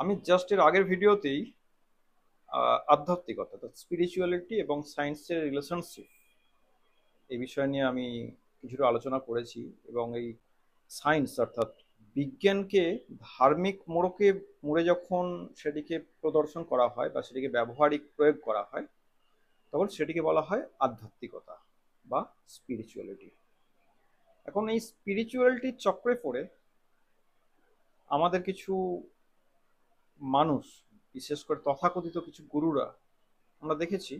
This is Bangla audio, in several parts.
আমি জাস্ট এর আগের ভিডিওতেই আধ্যাত্মিকতা অর্থাৎ স্পিরিচুয়ালিটি এবং সায়েন্সের রিলেশনশিপ এই বিষয় নিয়ে আমি কিছুটা আলোচনা করেছি। এবং এই সায়েন্স অর্থাৎ বিজ্ঞানকে ধার্মিক মোড়ে যখন সেটিকে প্রদর্শন করা হয় বা সেটিকে ব্যবহারিক প্রয়োগ করা হয়, তখন সেটিকে বলা হয় আধ্যাত্মিকতা বা স্পিরিচুয়ালিটি। এখন এই স্পিরিচুয়ালিটির চক্রে পড়ে আমাদের কিছু মানুষ, বিশেষ করে তথাকথিত কিছু গুরুরা, আমরা দেখেছি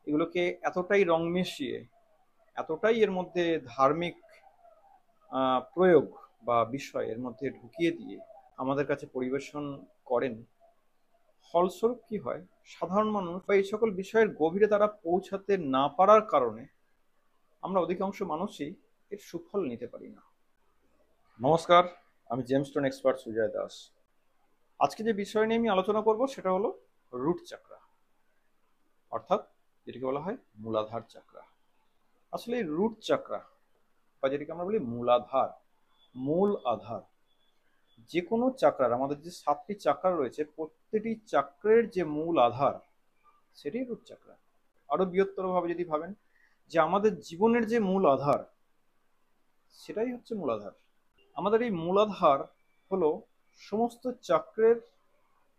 এগুলোকে এতটাই রং মিশিয়ে, এতটাই এর মধ্যে ধার্মিক প্রয়োগ বা বিষয় এর মধ্যে ঢুকিয়ে দিয়ে আমাদের কাছে পরিবেশন করেন। ফলস্বরূপ কি হয়, সাধারণ মানুষ বা এই সকল বিষয়ের গভীরে তারা পৌঁছাতে না পারার কারণে আমরা অধিকাংশ মানুষই এর সুফল নিতে পারি না। নমস্কার, আমি জেমস্টোন এক্সপার্ট সুজয় দাস। আজকে যে বিষয় নিয়ে আমি আলোচনা করব সেটা হলো রুট চাকরা, অর্থাৎ যেটাকে বলা হয় মূলাধার চাকরা। আসলে এই রুট চাকরা বা যেটাকে আমরা বলি মূলাধার, মূল আধার, যে কোনো চাকরার, আমাদের যে 7টি চাকরা রয়েছে প্রত্যেকটি চাক্রের যে মূল আধার সেটাই রুট চাকরা। আরো বৃহত্তর ভাবে যদি ভাবেন যে আমাদের জীবনের যে মূল আধার সেটাই হচ্ছে মূলাধার। আমাদের এই মূলাধার হলো সমস্ত চক্রের,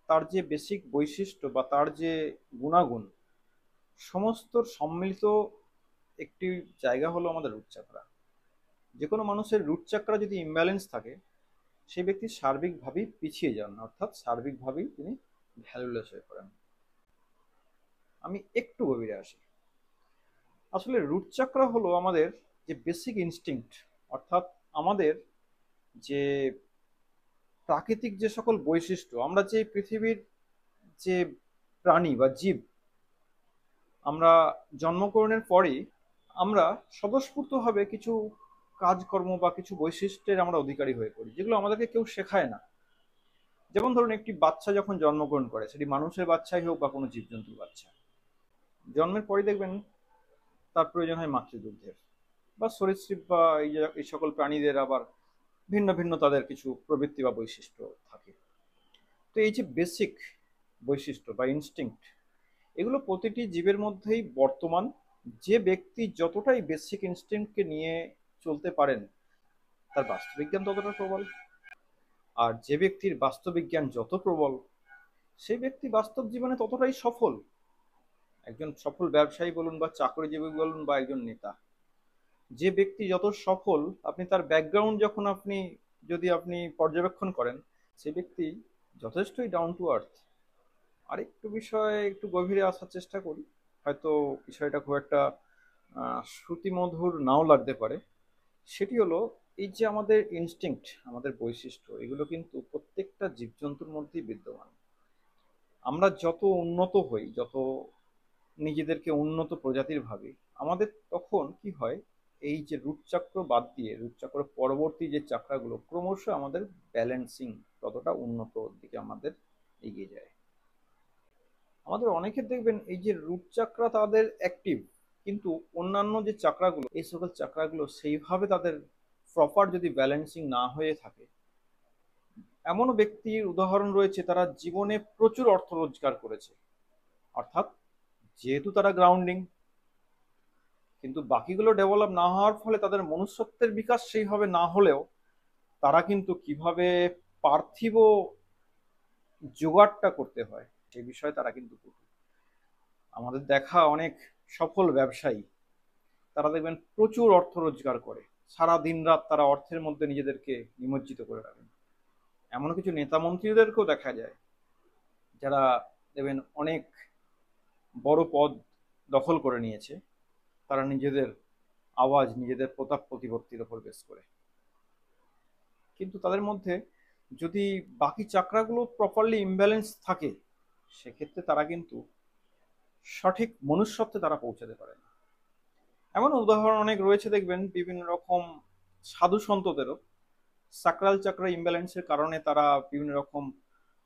তার যে বেসিক বৈশিষ্ট্য বা তার যে গুণাগুণ সমস্ত সম্মিলিত একটি জায়গা হলো আমাদের রুট চাকরা। যে কোনো মানুষের রুট চাকরা যদি ইমব্যালেন্স থাকে, সেই ব্যক্তি সার্বিকভাবেই পিছিয়ে যান, অর্থাৎ সার্বিকভাবেই তিনি ভ্যালুলেস হয়ে পড়েন। আমি একটু গভীরে আসি। আসলে রুট চাকরা হলো আমাদের যে বেসিক ইনস্টিংক্ট, অর্থাৎ আমাদের যে প্রাকৃতিক যে সকল বৈশিষ্ট্য, আমরা যে পৃথিবীর যে প্রাণী বা জীব, আমরা জন্মগ্রহণের পরেই আমরা স্বতঃস্ফূর্তভাবে কিছু কাজকর্ম বা কিছু বৈশিষ্ট্যের আমরা অধিকারী হয়ে পড়ি, যেগুলো আমাদেরকে কেউ শেখায় না। যেমন ধরুন, একটি বাচ্চা যখন জন্মগ্রহণ করে, সেটি মানুষের বাচ্চাই হোক বা কোনো জীবজন্তুর বাচ্চা, জন্মের পরই দেখবেন তার প্রয়োজন হয় মাতৃদুগ্ধের। বা সরীসৃপ বা এই সকল প্রাণীদের আবার ভিন্ন ভিন্ন তাদের কিছু প্রবৃত্তি বা বৈশিষ্ট্য থাকে। তো এই যে বেসিক বৈশিষ্ট্য বা ইনস্টিংক্ট, এগুলো প্রতিটি জীবের মধ্যেই বর্তমান। যে ব্যক্তি যতটাই বেসিক ইনস্টিংক্টকে নিয়ে চলতে পারেন, তার বাস্তুবিজ্ঞান ততটা প্রবল। আর যে ব্যক্তির বাস্তুবিজ্ঞান যত প্রবল, সেই ব্যক্তি বাস্তব জীবনে ততটাই সফল। একজন সফল ব্যবসায়ী বলুন বা চাকরিজীবী বলুন বা একজন নেতা, যে ব্যক্তি যত সফল, আপনি তার ব্যাকগ্রাউন্ড যখন যদি আপনি পর্যবেক্ষণ করেন, সে ব্যক্তি যথেষ্টই ডাউন টু আর্থ। আরেকটু বিষয়ে একটু গভীরে আসার চেষ্টা করি, হয়তো বিষয়টা খুব একটা শ্রুতিমধুর নাও লাগতে পারে। সেটি হলো, এই যে আমাদের ইনস্টিংক্ট, আমাদের বৈশিষ্ট্য, এগুলো কিন্তু প্রত্যেকটা জীবজন্তুর মধ্যেই বিদ্যমান। আমরা যত উন্নত হই, যত নিজেদেরকে উন্নত প্রজাতির ভাবি, আমাদের তখন কি হয়, এই যে রুট চক্র বাদ দিয়ে রুট চক্র পরবর্তী যে চাকরাগুলো ক্রমশ আমাদের ব্যালেন্সিং ততটা উন্নত দিকে আমাদের এগিয়ে যায়। আমাদের অনেকের দেখবেন এই যে রুট চাকরা তাদের অ্যাক্টিভ, কিন্তু অন্যান্য যে চাকরাগুলো, এই সকল চাকরাগুলো সেইভাবে তাদের প্রপার যদি ব্যালেন্সিং না হয়ে থাকে। এমনও ব্যক্তির উদাহরণ রয়েছে, তারা জীবনে প্রচুর অর্থ রোজগার করেছে, অর্থাৎ যেহেতু তারা গ্রাউন্ডিং, কিন্তু বাকিগুলো ডেভেলপ না হওয়ার ফলে তাদের মনুষ্যত্বের বিকাশ সেইভাবে না হলেও তারা কিন্তু কিভাবে পার্থিব জোগাড়টা করতে হয় সেই বিষয়ে তারা কিন্তু পটু। আমাদের দেখা অনেক সফল ব্যবসায়ী, তারা দেখবেন প্রচুর অর্থ রোজগার করে, সারা দিন রাত তারা অর্থের মধ্যে নিজেদেরকে নিমজ্জিত করে রাখেন। এমন কিছু নেতা মন্ত্রীদেরকেও দেখা যায়, যারা দেখবেন অনেক বড় পদ দখল করে নিয়েছে, তারা নিজেদের আওয়াজ, নিজেদের প্রতাপ প্রতিপত্তির ওপর বেস করে। কিন্তু তাদের মধ্যে যদি বাকি চাকরাগুলো প্রপারলি ইমব্যালেন্স থাকে, সেক্ষেত্রে তারা কিন্তু সঠিক মনুষ্যত্বে তারা পৌঁছাতে পারে না। এমন উদাহরণ অনেক রয়েছে, দেখবেন বিভিন্ন রকম সাধু সন্তদেরও সাকরাল চাকরা ইমব্যালেন্সের কারণে তারা বিভিন্ন রকম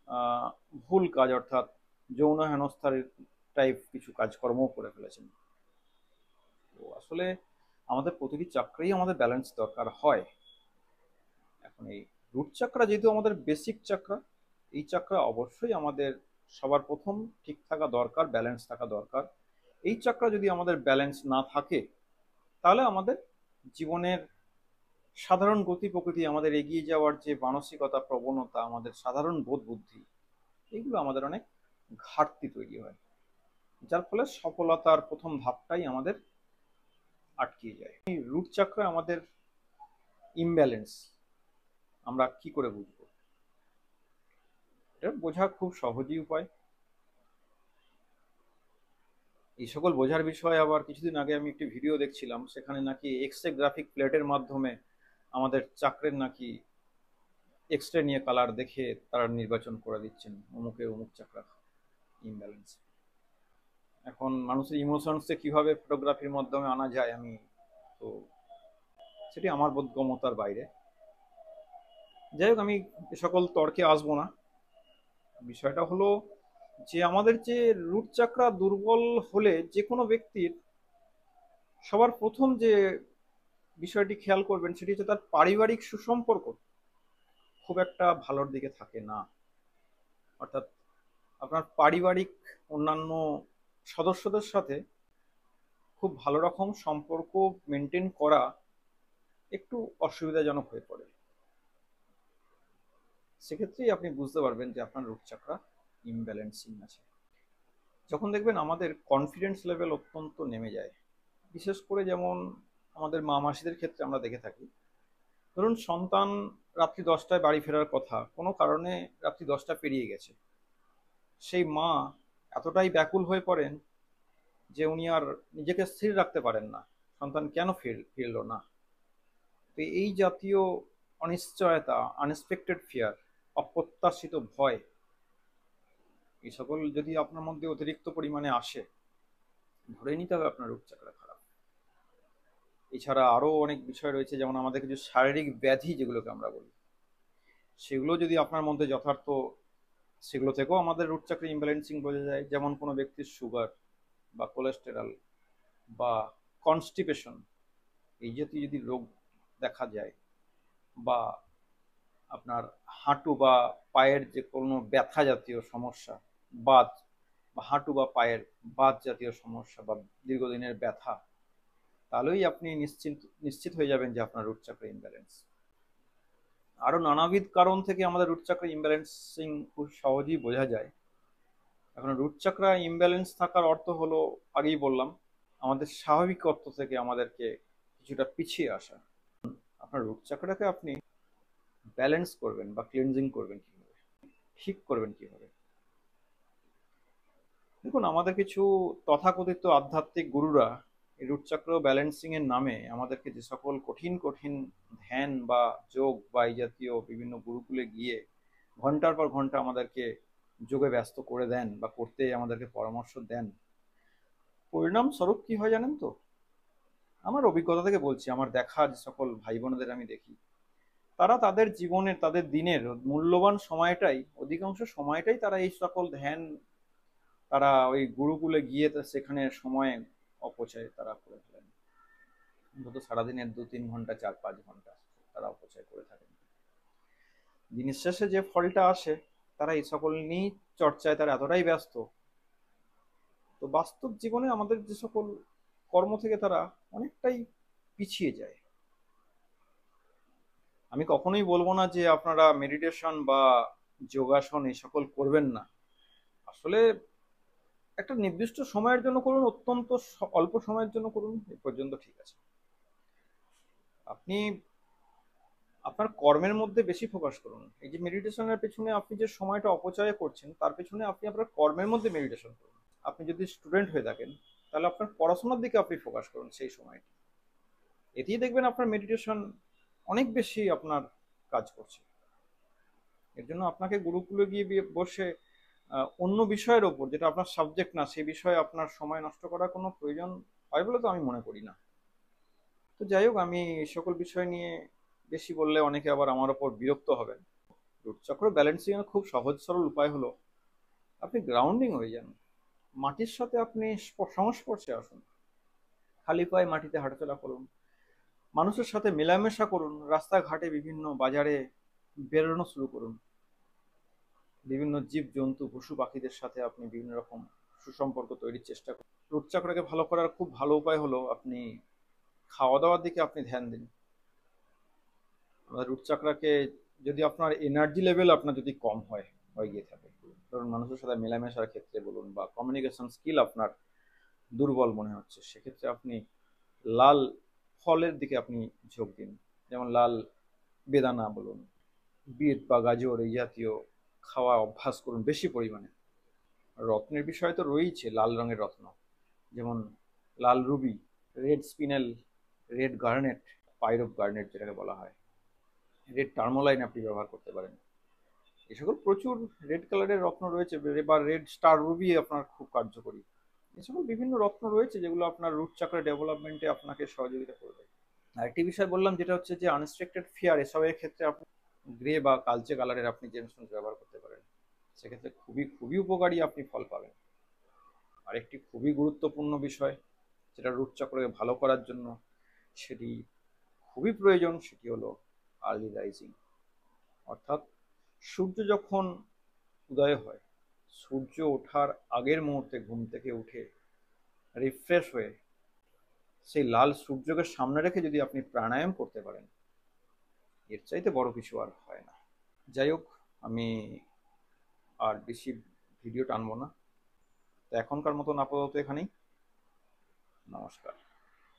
আহ, ভুল কাজ, অর্থাৎ যৌন হেনস্থার টাইপ কিছু কাজকর্ম করে ফেলেছেন। তো আসলে আমাদের প্রতিটি চাকরেই আমাদের ব্যালেন্স দরকার হয়। এখন এই রুট চাকরা যেহেতু আমাদের বেসিক চাকরা, এই চক্র অবশ্যই আমাদের সবার প্রথম ঠিক থাকা দরকার, ব্যালেন্স থাকা দরকার। এই চক্র যদি আমাদের ব্যালেন্স না থাকে, তাহলে আমাদের জীবনের সাধারণ গতি প্রকৃতি, আমাদের এগিয়ে যাওয়ার যে মানসিকতা, প্রবণতা, আমাদের সাধারণ বোধ বুদ্ধি, এগুলো আমাদের অনেক ঘাটতি তৈরি হয়, যার ফলে সফলতার প্রথম ধাপটাই আমাদের আটকে যায়। এই রুট চক্রে আমাদের ইমব্যালেন্স আমরা কি করে বুঝবো? এটা বোঝা খুব সহজই উপায়। এই সকল বোঝার বিষয়ে আবার কিছুদিন আগে আমি একটি ভিডিও দেখছিলাম, সেখানে নাকি এক্সরে গ্রাফিক প্লেটের মাধ্যমে আমাদের চাকরের নাকি এক্সরে নিয়ে কালার দেখে তারা নির্বাচন করে দিচ্ছেন অমুকে অমুক চাকরা ইমব্যালেন্স। এখন মানুষের ইমোশনসকে কিভাবে ফটোগ্রাফির মাধ্যমে আনা যায়, আমি তো সেটি আমার বোধগম্যতার বাইরে। যাই হোক, আমি এ সকল তর্কে আসবো না। বিষয়টা হলো যে আমাদের যে রুট চাকরা দুর্বল হলে যে কোনো ব্যক্তির সবার প্রথম যে বিষয়টি খেয়াল করবেন সেটি হচ্ছে তার পারিবারিক সুসম্পর্ক খুব একটা ভালোর দিকে থাকে না। অর্থাৎ আপনার পারিবারিক অন্যান্য সদস্যদের সাথে খুব ভালো রকম সম্পর্ক মেনটেন করা একটু অসুবিধাজনক হয়ে পড়ে। সেক্ষেত্রেই আপনি বুঝতে পারবেন যে আপনার রুট চাকরা ইমব্যালেন্সিং আছে। যখন দেখবেন আমাদের কনফিডেন্স লেভেল অত্যন্ত নেমে যায়, বিশেষ করে যেমন আমাদের মা মাসিদের ক্ষেত্রে আমরা দেখে থাকি, ধরুন সন্তান রাত্রি 10টায় বাড়ি ফেরার কথা, কোনো কারণে রাত্রি 10টা পেরিয়ে গেছে, সেই মা এতটাই ব্যাকুল হয়ে পড়েন যে উনি আর নিজেকে স্থির রাখতে পারেন না, সন্তান কেন ফিরল না। তো এই জাতীয় অনিশ্চয়তা, আনএক্সপেক্টেড ফিয়ার, অপ্রত্যাশিত ভয়, এই সকল যদি আপনার মধ্যে অতিরিক্ত পরিমাণে আসে, ধরে নিতে হবে আপনার রূপ চাকরা খারাপ। এছাড়া আরো অনেক বিষয় রয়েছে, যেমন আমাদের কিছু শারীরিক ব্যাধি যেগুলোকে আমরা বলি, সেগুলো যদি আপনার মধ্যে যথার্থ, সেগুলো থেকেও আমাদের রুট চাকরি ইমব্যালেন্সিং বোঝা যায়। যেমন কোনো ব্যক্তির সুগার বা কোলেস্টেরল বা কনস্টিপেশন, এই জাতীয় যদি রোগ দেখা যায়, বা আপনার হাঁটু বা পায়ের যে কোনো ব্যথা জাতীয় সমস্যা, বাত বা হাঁটু বা পায়ের বাত জাতীয় সমস্যা বা দীর্ঘদিনের ব্যথা, তাহলেই আপনি নিশ্চিত হয়ে যাবেন যে আপনার রুট চাকরি ইমব্যালেন্স। আরো নানাবিধ কারণ থেকে আমাদের রুট চাকরা ইমব্যালেন্সিং খুব সহজেই বোঝা যায়। এখন রুট চাকরা ইমব্যালেন্স থাকার অর্থ হলো, আগেই বললাম, আমাদের স্বাভাবিক অর্থ থেকে আমাদেরকে কিছুটা পিছিয়ে আসা। আপনার রুট চাকরাকে আপনি ব্যালেন্স করবেন বা ক্লিনজিং করবেন কিভাবে, ঠিক করবেন কিভাবে? দেখুন, আমাদের কিছু তথাকথিত আধ্যাত্মিক গুরুরা এই রুট চক্র ব্যালেন্সিং এর নামে আমাদেরকে যে সকল কঠিন কঠিন ধ্যান বা যোগ বা এই জাতীয় বিভিন্ন গুরুকুলে গিয়ে ঘন্টার পর ঘন্টা আমাদেরকে যোগে ব্যস্ত করে দেন বা করতে আমাদেরকে পরামর্শ দেন, পরিণাম স্বরূপ কি হয় জানেন তো? আমার অভিজ্ঞতা থেকে বলছি, আমার দেখা যে সকল ভাই বোনেদের আমি দেখি, তারা তাদের জীবনের, তাদের দিনের মূল্যবান সময়টাই, অধিকাংশ সময়টাই তারা এই সকল ধ্যান, তারা ওই গুরুকুলে গিয়ে সেখানে সময় অপচয় তারা করে ফেলেন। অন্তত সারাদিনের 2-3 ঘন্টা, 4-5 ঘন্টা তারা অপচয় করে থাকেন। দিনের শেষে যে ফলটা আসে, তারা এই সকল নিয়ে চর্চায় তারা এতটাই ব্যস্ত, তো বাস্তব জীবনে আমাদের যে সকল কর্ম থেকে তারা অনেকটাই পিছিয়ে যায়। আমি কখনোই বলবো না যে আপনারা মেডিটেশন বা যোগাসন এই সকল করবেন না। আসলে একটা নির্দিষ্ট সময়ের জন্য করুন, অত্যন্ত অল্প সময়ের জন্য করুন, এ পর্যন্ত ঠিক আছে। আপনি আপনার কর্মের মধ্যে বেশি ফোকাস করুন। এই যে মেডিটেশনের পেছনে আপনি যে সময়টা অপচয় করছেন, তার পেছনে আপনি আপনার কর্মের মধ্যে মেডিটেশন করুন। আপনি যদি স্টুডেন্ট হয়ে থাকেন, তাহলে আপনার পড়াশোনার দিকে আপনি ফোকাস করুন সেই সময়টা। এতেই দেখবেন আপনার মেডিটেশন অনেক বেশি আপনার কাজ করছে। এর জন্য আপনাকে গুরুকুলে গিয়ে বসে অন্য বিষয়ের ওপর, যেটা আপনার সাবজেক্ট না, সেই বিষয়ে আপনার সময় নষ্ট করার কোনো প্রয়োজন হয় বলে তো আমি মনে করি না। তো যাই হোক, আমি এই সকল বিষয় নিয়ে বেশি বললে অনেকে আবার আমার ওপর বিরক্ত হবেন। রুট চক্র ব্যালেন্সিং এর খুব সহজ সরল উপায় হলো, আপনি গ্রাউন্ডিং হয়ে যান, মাটির সাথে আপনি সংস্পর্শে আসুন, খালি পায়ে মাটিতে হাঁটাচলা করুন, মানুষের সাথে মেলামেশা করুন, রাস্তাঘাটে বিভিন্ন বাজারে বেরোনো শুরু করুন। বিভিন্ন জীব জন্তু পশু পাখিদের সাথে আপনি বিভিন্ন রকম সুসম্পর্ক তৈরির চেষ্টা করেন। রুট চক্রকে ভালো করার খুব ভালো উপায় হলো আপনি খাওয়া দাওয়ার দিকে আপনি ধ্যান দিন। রুট চক্রকে, যদি আপনার এনার্জি লেভেল আপনার যদি কম হয়ে গিয়ে থাকে, ধরুন মানুষের সাথে মেলামেশার ক্ষেত্রে বলুন বা কমিউনিকেশন স্কিল আপনার দুর্বল মনে হচ্ছে, সেক্ষেত্রে আপনি লাল ফলের দিকে আপনি ঝোঁক দিন। যেমন লাল বেদানা বলুন, বিট বা গাজর এই জাতীয় খাওয়া অভ্যাস করুন বেশি পরিমাণে। রত্নের বিষয় তো রয়েছে, লাল রঙের রত্ন যেমন লাল ruby, red spinel, red garnet, pyrope garnet যেটাকে বলা হয়, রেড টার্মোলাইন আপনি ব্যবহার করতে পারেন। এ সকল প্রচুর রেড কালারের রত্ন রয়েছে, বা রেড স্টার রুবি আপনার খুব কার্যকরী। এ সকল বিভিন্ন রত্ন রয়েছে যেগুলো আপনার রুট চাকরা ডেভেলপমেন্টে আপনাকে সহযোগিতা করবে। আরেকটি বিষয় বললাম যেটা হচ্ছে যে আনরেস্ট্রিক্টেড ফিয়ার, এসবের ক্ষেত্রে আপনি গ্রে বা কালচে কালারের আপনি জেমস্টোন ব্যবহার করতে পারেন, সেক্ষেত্রে খুবই খুবই উপকারী আপনি ফল পাবেন। আরেকটি খুবই গুরুত্বপূর্ণ বিষয় যেটা রুট চক্রকে ভালো করার জন্য সেটি খুবই প্রয়োজন, সেটি হলো আর্লি রাইজিং। অর্থাৎ সূর্য যখন উদয় হয়, সূর্য ওঠার আগের মুহূর্তে ঘুম থেকে উঠে রিফ্রেশ হয়ে সেই লাল সূর্যকে সামনে রেখে যদি আপনি প্রাণায়াম করতে পারেন, এর চাইতে বড় কিছু আর হয় না। যাই হোক, আমি আর বেশি ভিডিও টানবো না, তো এখনকার মতন আপাতত এখানেই। নমস্কার।